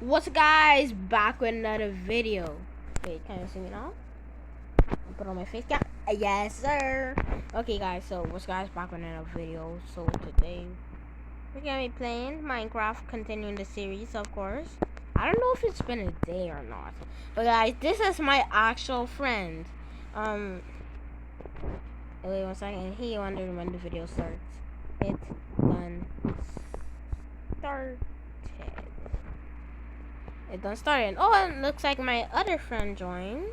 What's up, guys? Back with another video. Wait, can you see me now? I'll put on my face cap. Yes, sir. Okay, guys. So, what's guys? Back with another video. So today we're gonna be playing Minecraft, continuing the series, of course. I don't know if it's been a day or not, but guys, this is my actual friend. Wait 1 second. He wondered when the video starts. It done started. It done started. Oh, it looks like my other friend joined.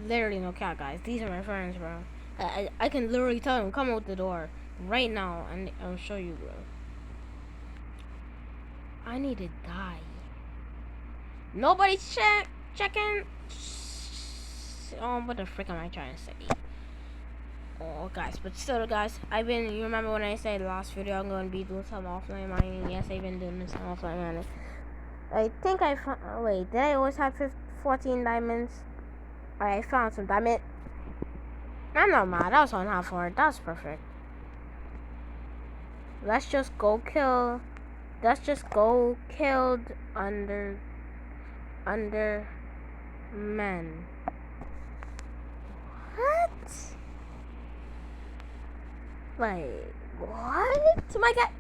Literally no cap, guys. These are my friends, bro. I can literally tell them come out the door right now, and I'll show you, bro. I need to die. Nobody's checking. Oh, what the frick am I trying to say? Oh, guys, but still, guys, you remember when I said last video I'm going to be doing some offline mining? Yes, I've been doing some offline mining. I think I found, wait, did I always have 14 diamonds? I found some diamond. I'm not mad, that was on half for it, that's perfect. Let's just go kill men. What? Like, what? Oh my god.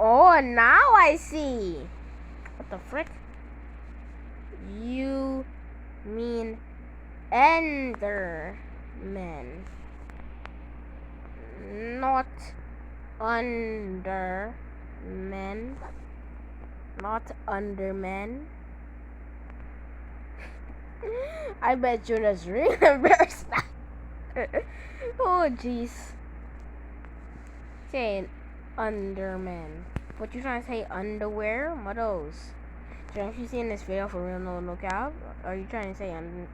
Oh, now I see. What the frick? You mean Endermen, not Undermen, not Undermen. I bet you just really embarrassed that. Oh jeez. Saying Undermen. What you trying to say? Underwear? What those? Don't you seen this video for real? No cap? Are you trying to say under?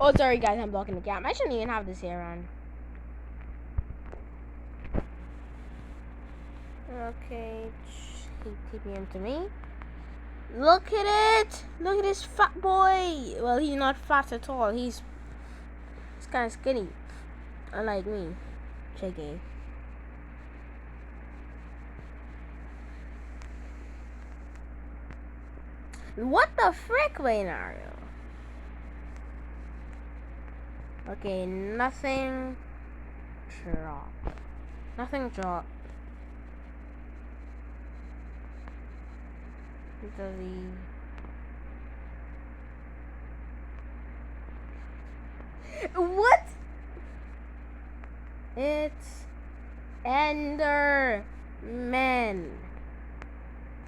Oh, sorry guys, I'm blocking the cap. I shouldn't even have this hair on. Okay, he TPM to me. Look at it! Look at this fat boy! Well, he's not fat at all. He's kind of skinny. Unlike me. Checky. What the frick, Leonardo? Okay, nothing drop. Nothing drop. What? It's Endermen,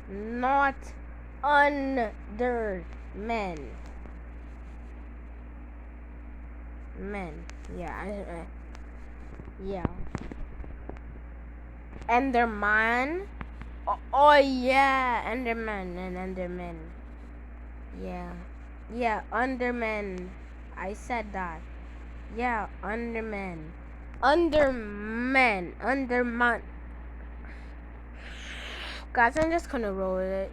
not Undermen. Men. Yeah. Yeah. Enderman. Oh yeah, Enderman and Enderman. Yeah. Yeah, Undermen. I said that. Yeah, Undermen. Underman. Guys, I'm just gonna roll it.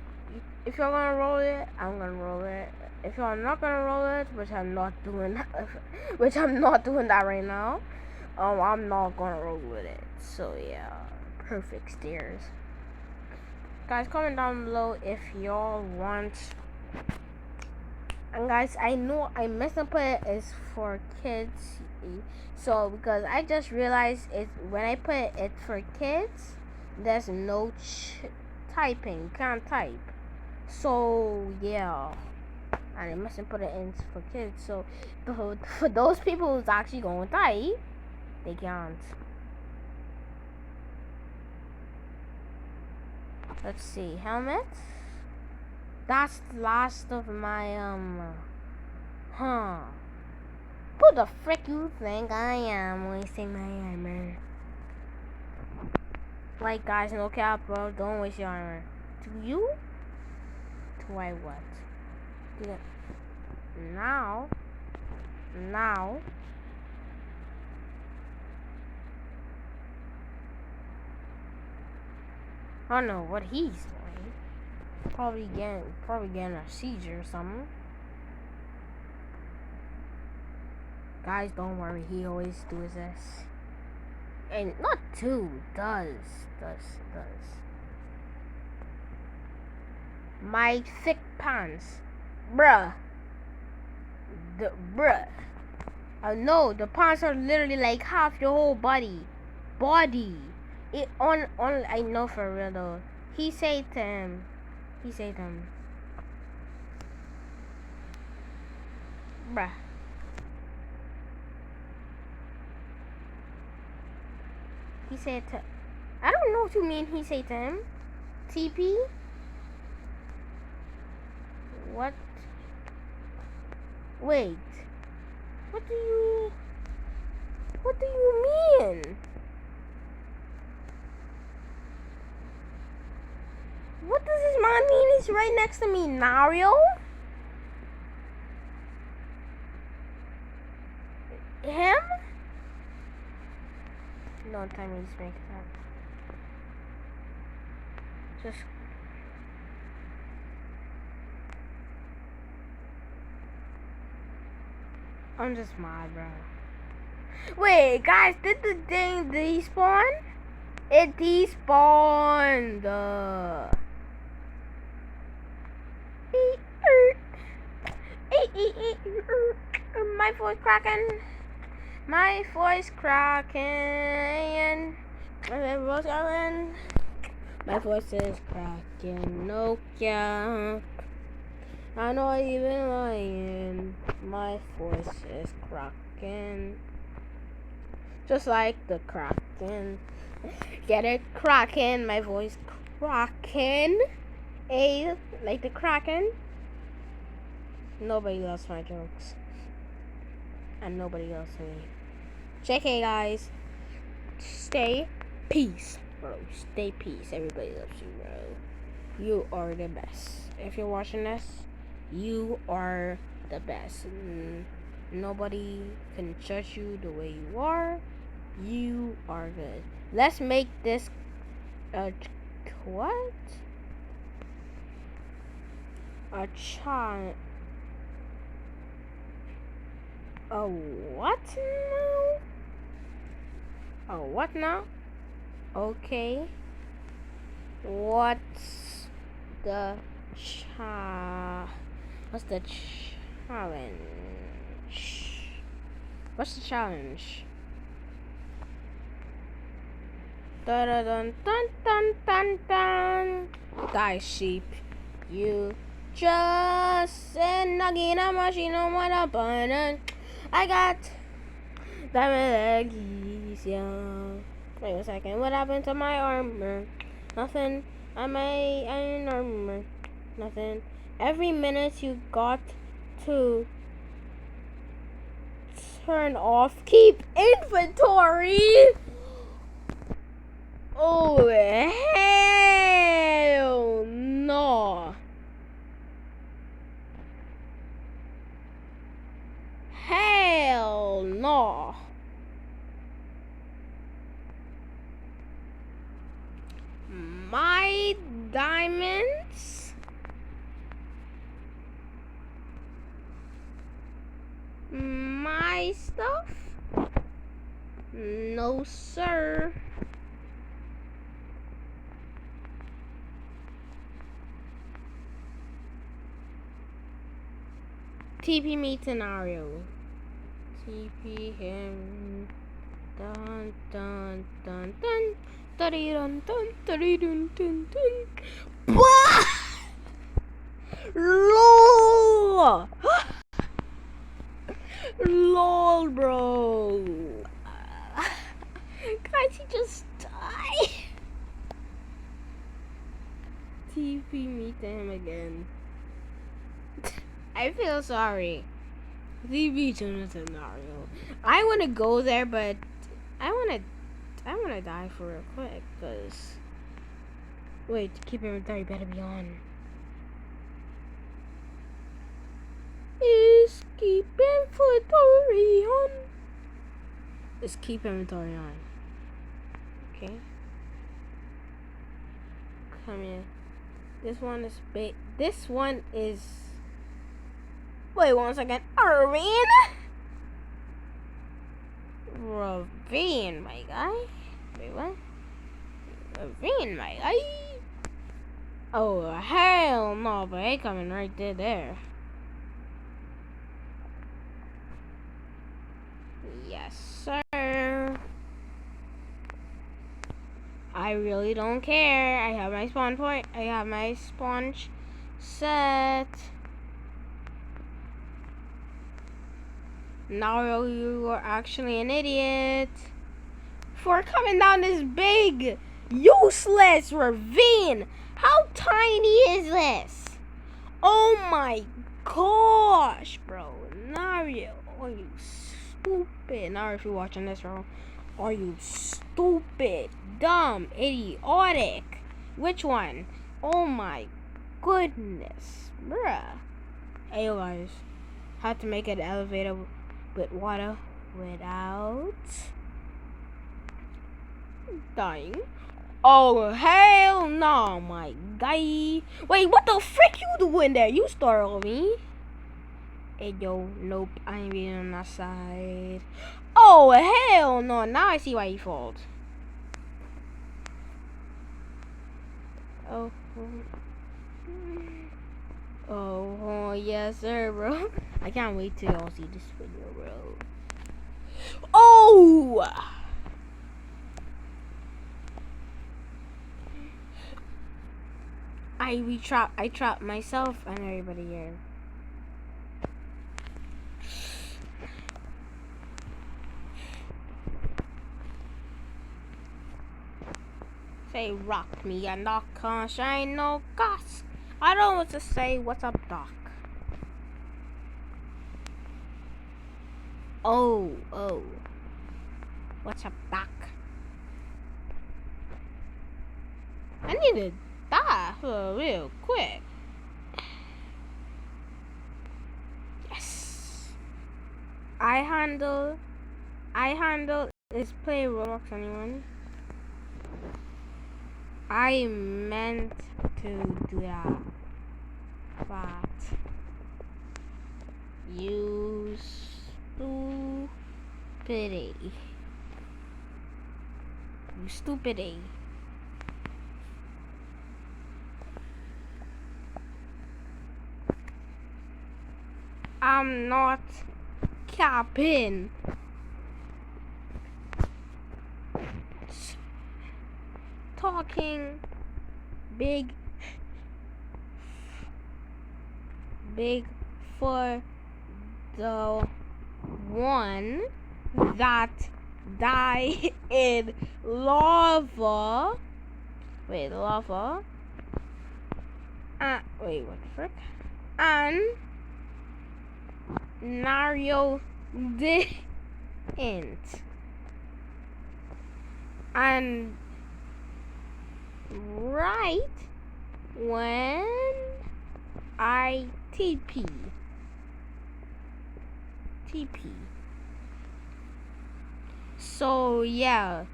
If you're gonna roll it, I'm gonna roll it. If you're not gonna roll it, which I'm not doing that right now, I'm not gonna roll with it. So yeah, perfect stairs. Guys, comment down below if y'all want. And guys, I know I messed up it is for kids. So because I just realized it when I put it for kids, there's no typing. You can't type. So yeah, and I mustn't put it in for kids. So for those people who's actually going to type, they can't. Let's see, helmet. That's the last of my Who the frick you think I am wasting my armor? Like guys, no cap, bro. Don't waste your armor. To you? To I what? Yeah. Now. I don't know what he's doing. Probably getting a seizure or something. Guys, don't worry. He always does this. And not two. Does. My thick pants. Bruh. Bruh. No, the pants are literally like half your whole body. It on I know for real though. He said to him. Bruh. He said to, I don't know what you mean he said to him. TP? What? Wait. What do you mean? What does this man mean? He's right next to me, Nario? Him? Don't tell me he's making that. Just I'm just mad, bro. Wait, guys, did the thing despawn? It despawned. My voice cracking. My voice cracking. My voice is cracking. Nokia. I'm not even lying. My voice is cracking. Just like the Kraken. Get it? Kraken. My voice cracking. Like the Kraken. Nobody loves my jokes. And nobody loves me. JK, guys. Stay peace, bro. Stay peace. Everybody loves you, bro. You are the best. If you're watching this, you are the best. Nobody can judge you the way you are. You are good. Let's make this what? A child. A what now? A what now? Okay. What's the challenge? What's the challenge? Dun dun dun dun dun dun. Die, sheep. You just said Nagina machine on my button. I got diamond leggies, yeah. Wait a second, what happened to my armor? Nothing. I'm in armor. Nothing. Every minute you got to turn off keep inventory. Oh hell no. Hell no. My diamonds. My stuff. No sir. TP me scenario. TP him. Dun dun dun dun. Dun dun dun dun dun dun. LOL. LOL, bro. Guys, he just died. TP me to him again. I feel sorry. TP to the scenario. I want to go there, but I want to die for real quick, cause wait, keep inventory better be on. Is keep inventory on? Is keep inventory on? Okay. Come here. This one is big. This one is. Wait 1 second, Irvin. Ravine, my guy. Wait, what? Ravine, my guy. Oh, hell no, but they coming right there. Yes, sir. I really don't care. I have my spawn point. I have my sponge set. Now you are actually an idiot for coming down this big, useless ravine. How tiny is this? Oh my gosh, bro. Nario, are you stupid? Now if you're watching this, bro, are you stupid, dumb, idiotic? Which one? Oh my goodness, bruh. Hey, you guys, how to make an elevator with water without dying? Oh, hell no, my guy. Wait, what the frick you doing there? You startled me. Hey, yo, nope, I ain't being on that side. Oh, hell no. Now I see why you failed. Oh, yes, sir, bro. I can't wait till y'all see this video, bro. Oh! I trapped myself and everybody here. Say rock me and knock on shine no gas. I don't know what to say. What's up, Doc? Oh. What's up, Doc? I need to die real quick. Yes. I handle is play Roblox, anyone? I meant to do that. But you stupidity. You stupidity. I'm not capping. Talking big for the one that died in lava. Wait, lava. Wait, what the frick? And Nario didn't. And right when I TP. So yeah,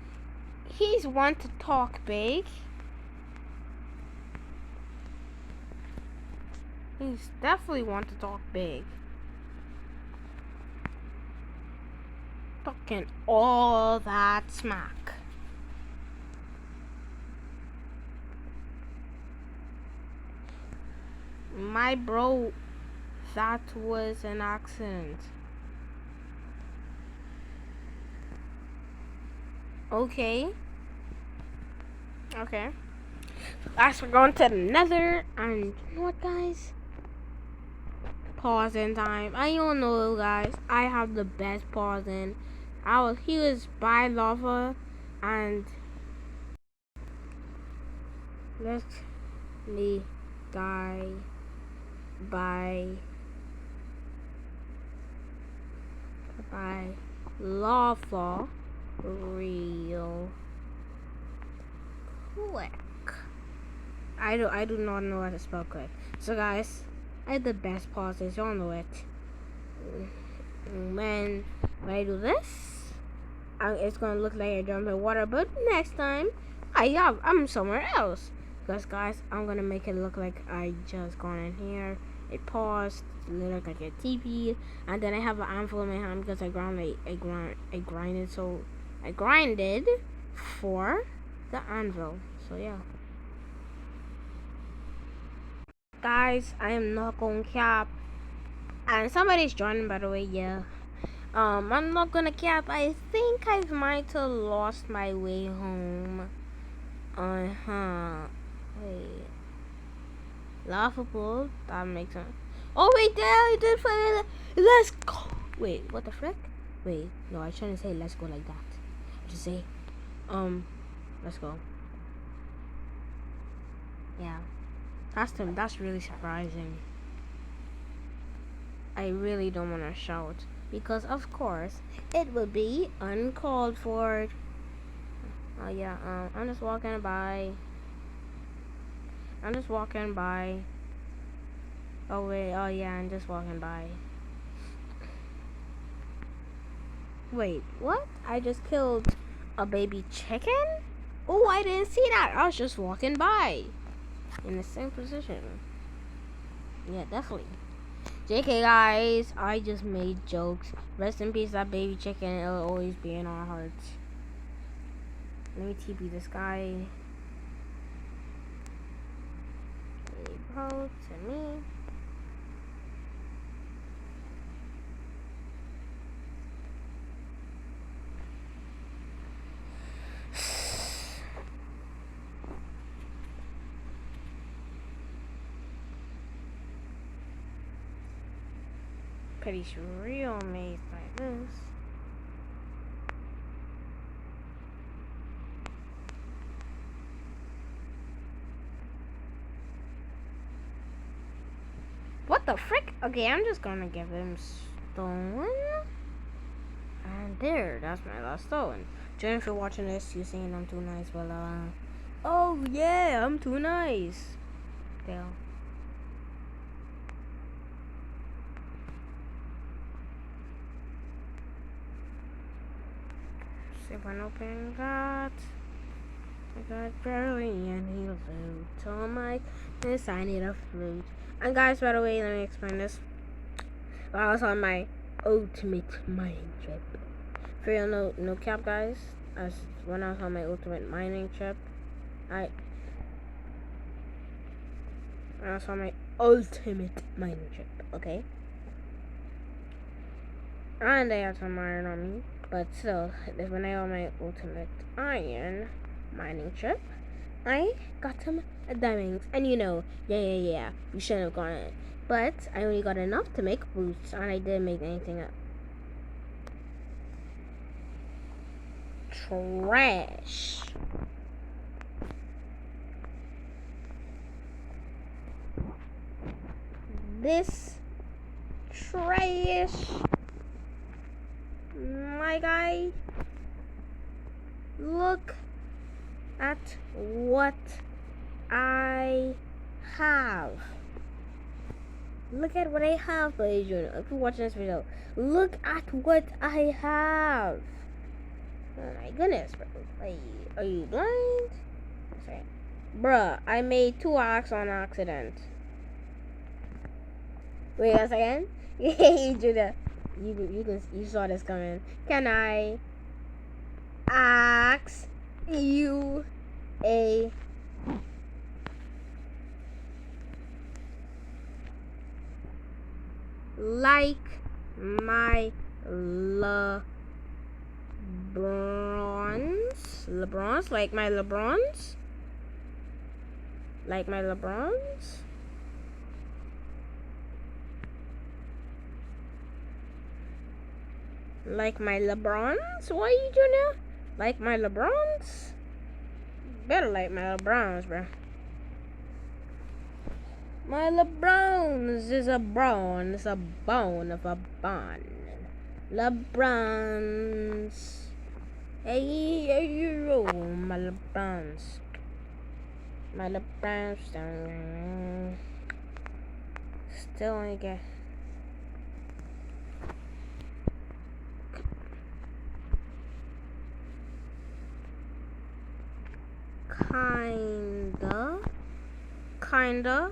he's want to talk big. He's definitely want to talk big. Talking all that smack. My bro, that was an accident. Okay. As we're going to the nether, and you know what, guys? Pausing time. I don't know, guys. I have the best pausing. He was by lava, and let me die by lava real quick. I do not know how to spell quick. So guys, I have the best pauses, y'all know it. When I do this, it's gonna look like I jump in water, but next time I'm somewhere else. Because guys, I'm gonna make it look like I just gone in here it paused. Later, I get TP, and then I have an anvil in my hand because I grinded. So I grinded for the anvil. So yeah, guys, I am not gonna cap. And somebody's joining, by the way. Yeah. I'm not gonna cap. I think I might have lost my way home. Wait. Laughable. That makes sense. Oh wait, there I did finally. Let's go. Wait, what the frick? Wait, no, I shouldn't say let's go like that. I just say, let's go. Yeah, that's really surprising. I really don't want to shout because, of course, it will be uncalled for. Oh yeah, I'm just walking by. Oh wait, oh yeah, I'm just walking by. Wait, what? I just killed a baby chicken? Oh, I didn't see that. I was just walking by in the same position. Yeah, definitely. JK guys, I just made jokes. Rest in peace, that baby chicken. It'll always be in our hearts. Let me TP this guy. Hey, bro, to me. Pretty real amazed by this. What the frick? Okay, I'm just gonna give him stone. And there, that's my last stone. Jen, if you're watching this, you're saying I'm too nice. Well, oh yeah, I'm too nice. Dale. See if I open that. I got barely any loot. Oh my goodness, I need a flute. And guys, by the way, let me explain this. I was on my ultimate mining trip. For real, no cap, guys. When I was on my ultimate mining trip, I was on my ultimate mining trip. Okay. And I had some iron on me, but still, when I on my ultimate iron mining trip, I got some diamonds, and yeah, we shouldn't have gone it, but I only got enough to make boots, and I didn't make anything up. Trash. This trash, my guy. Look at what I have. Look at what I have, ladies and gentlemen. If you're watching this video, look at what I have. Oh my goodness, bro. Are you blind? Sorry. Bruh, I made 2 acts on accident. Wait a second. You do that. You saw this coming. Can I ask you a like my LeBrons? Like my LeBrons? Like my LeBrons? Like my LeBrons? What are you doing now? Like my LeBrons? Better like my LeBrons, bro. My LeBrons is a brawn. It's a bone of a bun. LeBrons. Hey, you my LeBrons. My LeBrons still only get. Kinda.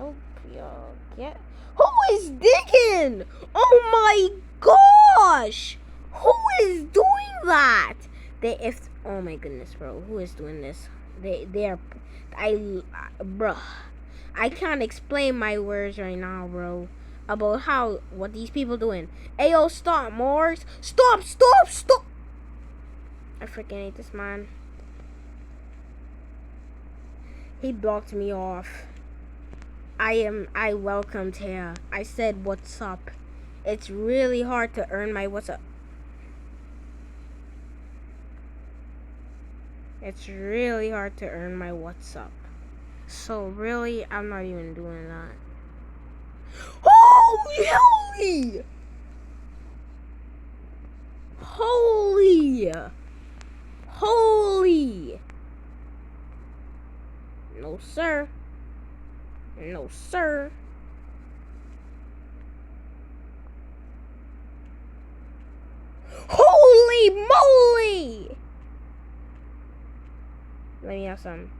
Hope y'all get. Who is digging? Oh my gosh! Who is doing that? Oh my goodness, bro. Who is doing this? They're. Bruh. I can't explain my words right now, bro. About what these people doing. Ayo, stop, Mars. Stop. I freaking hate this man. He blocked me off. I welcomed here. I said, what's up? It's really hard to earn my what's up. It's really hard to earn my what's up. So really, I'm not even doing that. Holy! Holy! No, sir. No, sir. Holy moly! Let me have some.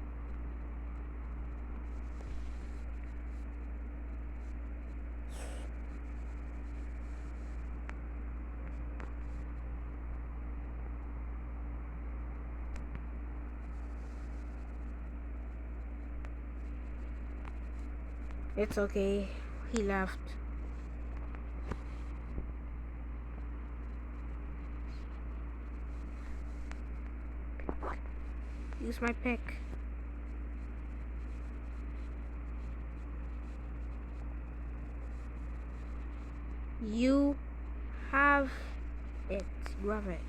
It's okay. He left. Use my pick. You have it. Grab it.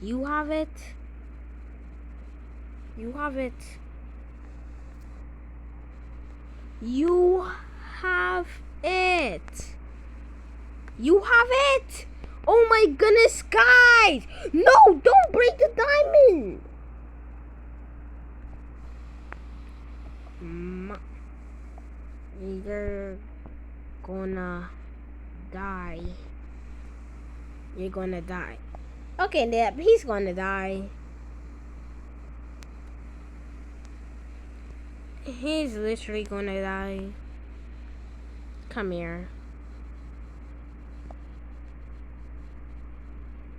You have it. You have it. You have it. You have it. Oh my goodness, guys. No, don't break the diamond. You're gonna die. You're gonna die. Okay, Nip, he's gonna die. He's literally gonna die. Come here.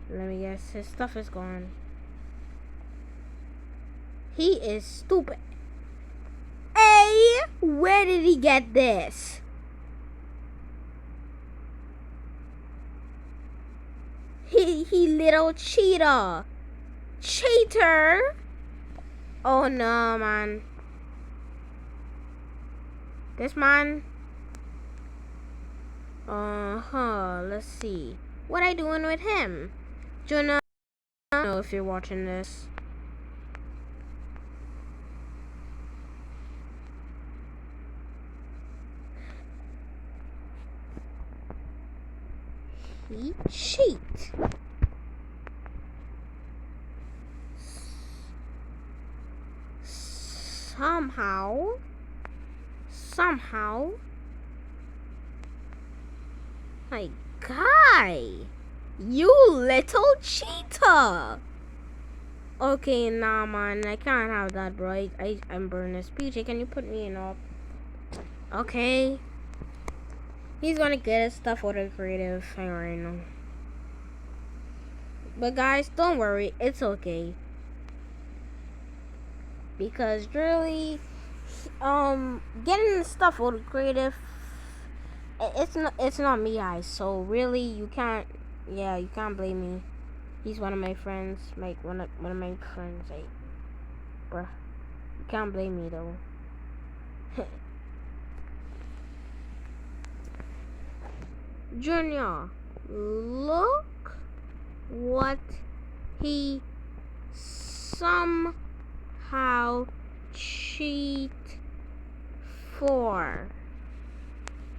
Let me guess, his stuff is gone. He is stupid. Hey, where did he get this? He little cheater. Cheater. Oh no, man. This man. Let's see. What I doing with him? Jonah, I don't know if you're watching this. He cheat. Somehow. My guy, you little cheater. Okay, nah, man, I can't have that, bro. I'm burning this. PJ, can you put me in up? Okay. He's gonna get his stuff out of creative. I already know. But guys, don't worry. It's okay. Because really, getting the stuff out of creative, it's not me, guys. So really, you can't blame me. He's one of my friends, like one of my friends, like, bruh. You can't blame me though. Junior, look what he somehow cheat for.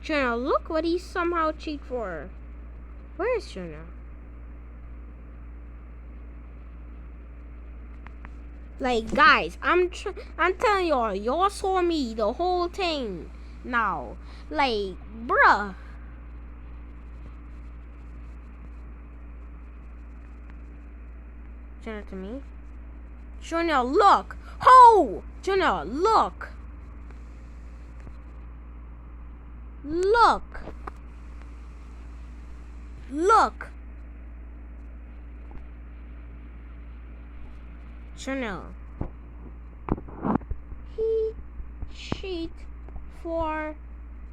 Junior, look what he somehow cheat for. Where is Junior? Like, guys, I'm telling y'all saw me the whole thing. Now, like, bruh. Junior to me. Junior, look. Ho! Junior, look. Look. Look. Chanel. He cheat for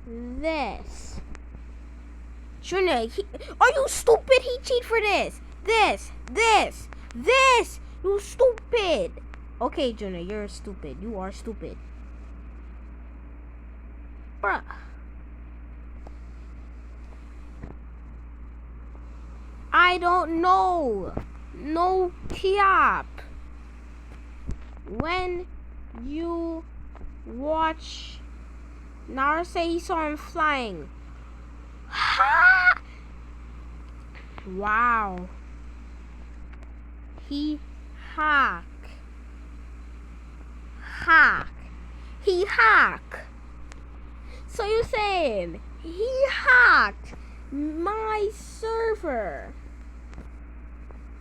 this. Chanel, are you stupid? He cheat for this. This. You stupid. Okay, Jonah, you're stupid. You are stupid. Bruh. I don't know. No cap. When you watch Nara say he saw him flying. Ha! Wow. He hack. He hack. So you're saying he hacked my server?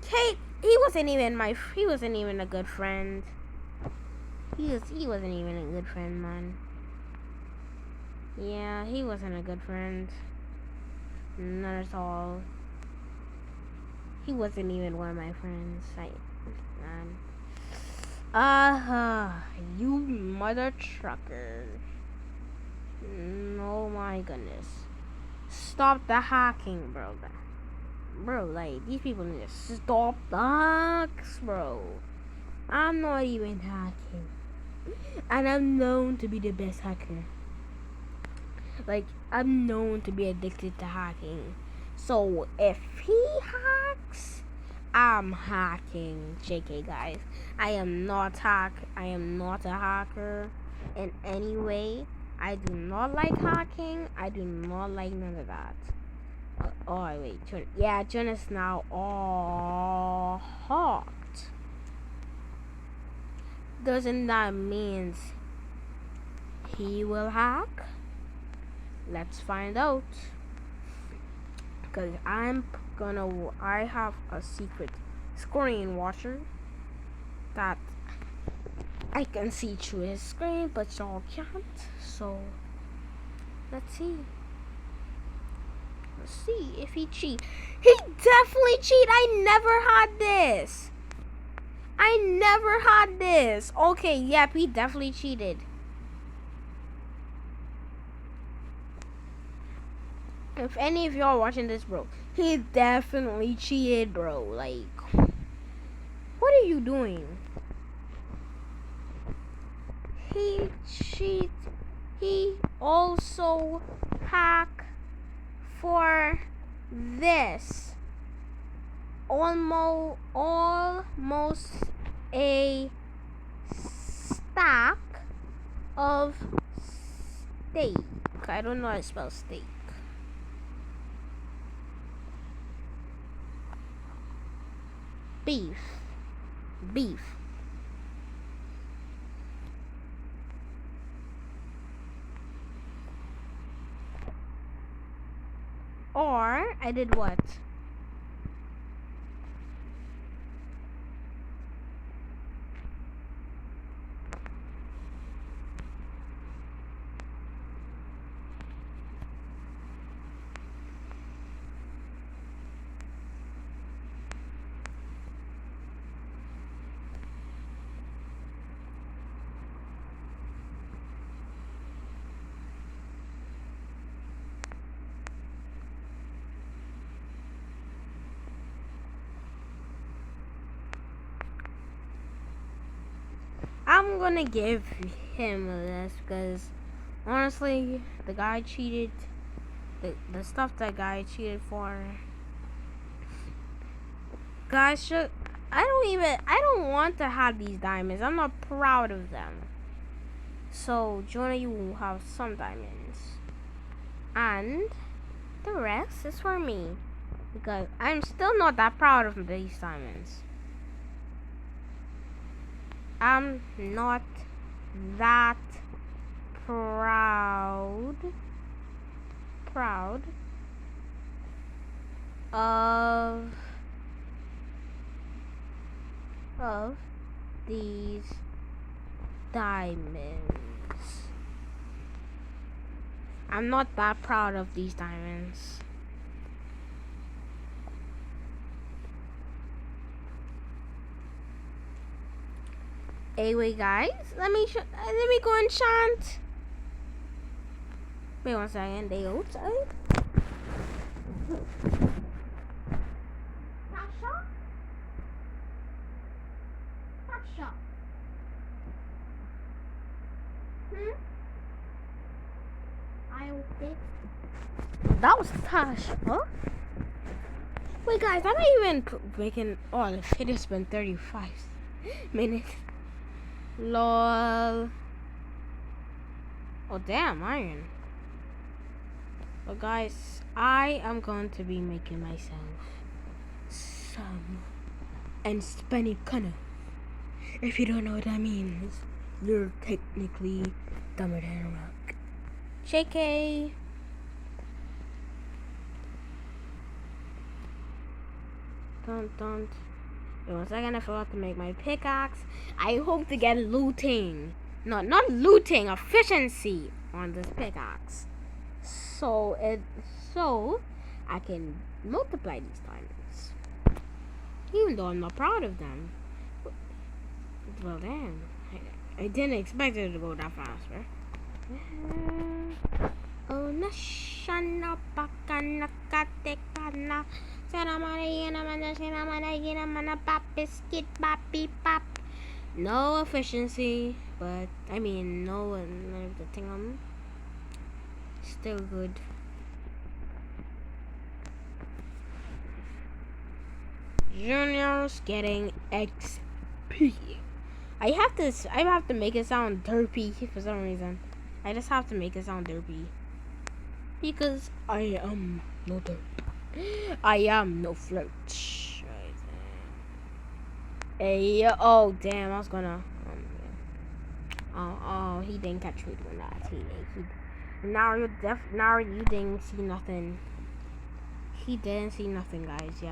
Kate, he wasn't even a good friend. He wasn't even a good friend, man. Yeah, he wasn't a good friend. Not at all. He wasn't even one of my friends. Man. You mother trucker. Oh my goodness. Stop the hacking, bro. Bro, like, these people need to stop the hacks, bro. I'm not even hacking. And I'm known to be the best hacker. Like, I'm known to be addicted to hacking. So, if he hacks, I'm hacking. JK, guys. I am not a hacker in any way. I do not like hacking. I do not like none of that. Oh, wait. Yeah, John is now all hacked. Doesn't that mean he will hack? Let's find out. Because I have a secret screen watcher that I can see through his screen, but y'all can't. So, let's see. Let's see if he cheat. He definitely cheat. I never had this. Okay, yep, he definitely cheated. If any of y'all watching this, bro, he definitely cheated, bro. Like, what are you doing? He cheat. He also hack for this. Almost a stack of steak. I don't know how to spell steak. Beef. Or I did what? I'm gonna give him this because honestly, the guy cheated. The stuff that guy cheated for. Guys, I don't want to have these diamonds. I'm not proud of them. So, Jonah, you will have some diamonds. And the rest is for me. Because I'm still not that proud of these diamonds. I'm not that proud of these diamonds. I'm not that proud of these diamonds. Anyway, guys, let me go enchant. Wait 1 second. They outside. Tasha. I okay. That was Tasha. Huh? Wait, guys, I'm not even making. Oh, the shit has been 35 minutes. Lol. Oh, damn, iron. But guys, I am going to be making myself some and spending kinda. If you don't know what that means, you're technically dumber than a rock. JK. Don't. Wait 1 second, I forgot to make my pickaxe. I hope to get looting. No, not looting, efficiency on this pickaxe. So I can multiply these diamonds. Even though I'm not proud of them. Well, damn. I didn't expect it to go that fast, right? Oh, nashana pakana katekana. No efficiency, but I mean, no, the thing on still good. Junior's getting XP. I have to make it sound derpy for some reason. I just have to make it sound derpy. Because I am no derp. I am no flirt. Hey, oh damn, I was gonna oh, he didn't catch me doing that. Now you didn't see nothing. He didn't see nothing, guys.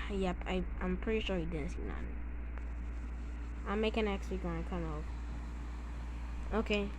Yep, I'm pretty sure he didn't see nothing. I'm making next week on kind of. Okay.